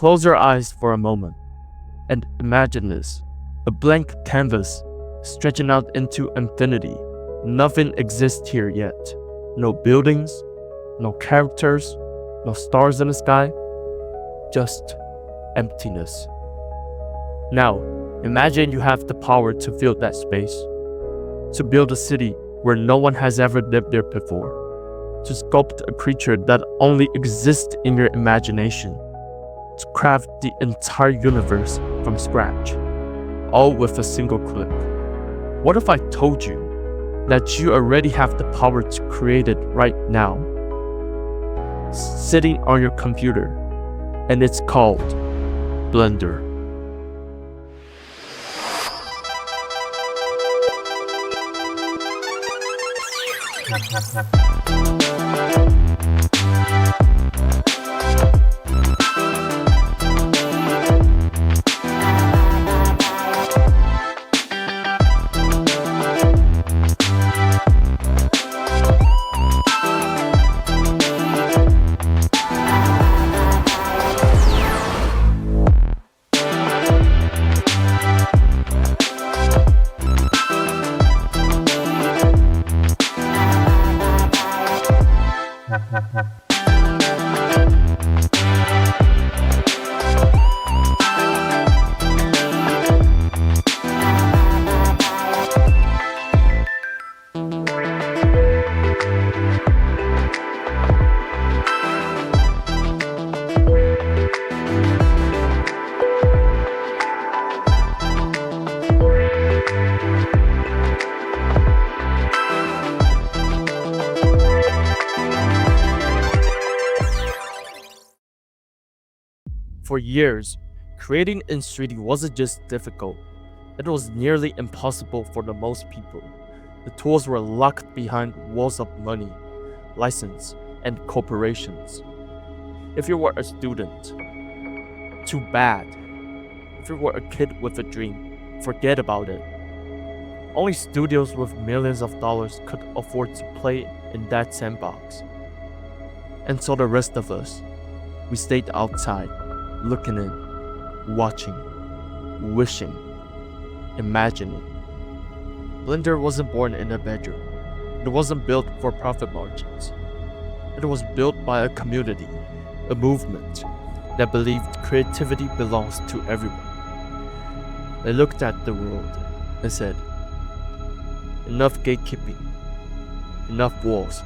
Close your eyes for a moment and imagine this. A blank canvas stretching out into infinity. Nothing exists here yet. No buildings, no characters, no stars in the sky, just emptiness. Now, imagine you have the power to fill that space, to build a city where no one has ever lived there before, to sculpt a creature that only exists in your imagination, to craft the entire universe from scratch, all with a single click. What if I told you that you already have the power to create it right now, sitting on your computer, and it's called Blender? For years, creating in 3D wasn't just difficult, it was nearly impossible for the most people. The tools were locked behind walls of money, license, and corporations. If you were a student, too bad. If you were a kid with a dream, forget about it. Only studios with millions of dollars could afford to play in that sandbox. And so the rest of us, we stayed outside, looking in, watching, wishing, imagining. Blender wasn't born in a bedroom. It wasn't built for profit margins. It was built by a community, a movement that believed creativity belongs to everyone. They looked at the world and said, enough gatekeeping, enough walls.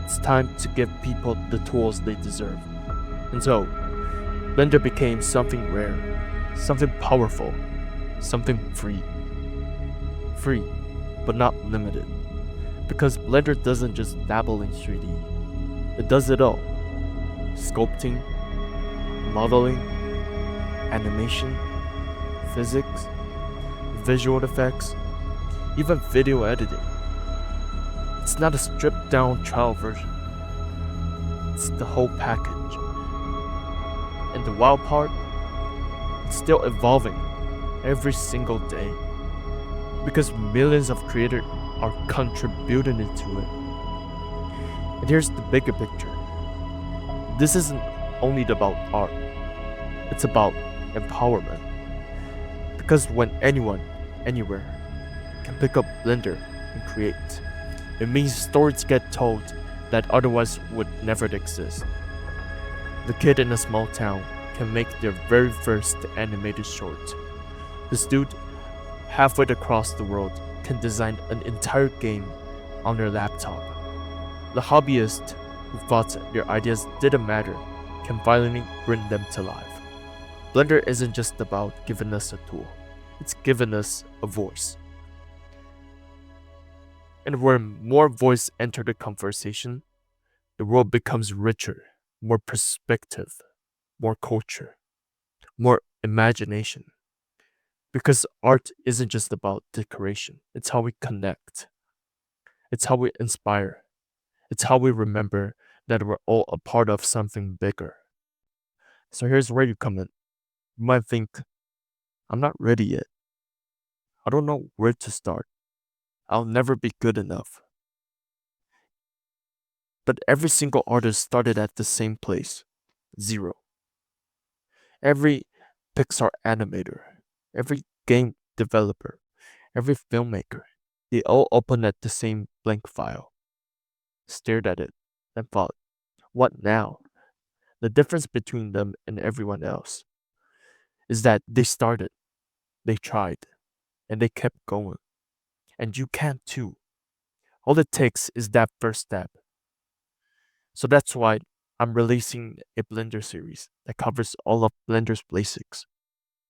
It's time to give people the tools they deserve. And so, Blender became something rare, something powerful, something free. Free, but not limited. Because Blender doesn't just dabble in 3D, it does it all. Sculpting, modeling, animation, physics, visual effects, even video editing. It's not a stripped down trial version. It's the whole package. And the wild part, it's still evolving every single day. Because millions of creators are contributing into it. And here's the bigger picture. This isn't only about art, it's about empowerment. Because when anyone, anywhere, can pick up Blender and create, it means stories get told that otherwise would never exist. The kid in a small town can make their very first animated short. This dude, halfway across the world, can design an entire game on their laptop. The hobbyist who thought their ideas didn't matter can finally bring them to life. Blender isn't just about giving us a tool, it's giving us a voice. And when more voice enter the conversation, the world becomes richer, more perspective, more culture, more imagination. Because art isn't just about decoration, it's how we connect, it's how we inspire, it's how we remember that we're all a part of something bigger. So here's where you come in. You might think, I'm not ready yet. I don't know where to start. I'll never be good enough. But every single artist started at the same place, zero. Every Pixar animator, every game developer, every filmmaker, they all opened at the same blank file, stared at it, and thought, what now? The difference between them and everyone else is that they started, they tried, and they kept going. And you can too. All it takes is that first step. So that's why I'm releasing a Blender series that covers all of Blender's basics.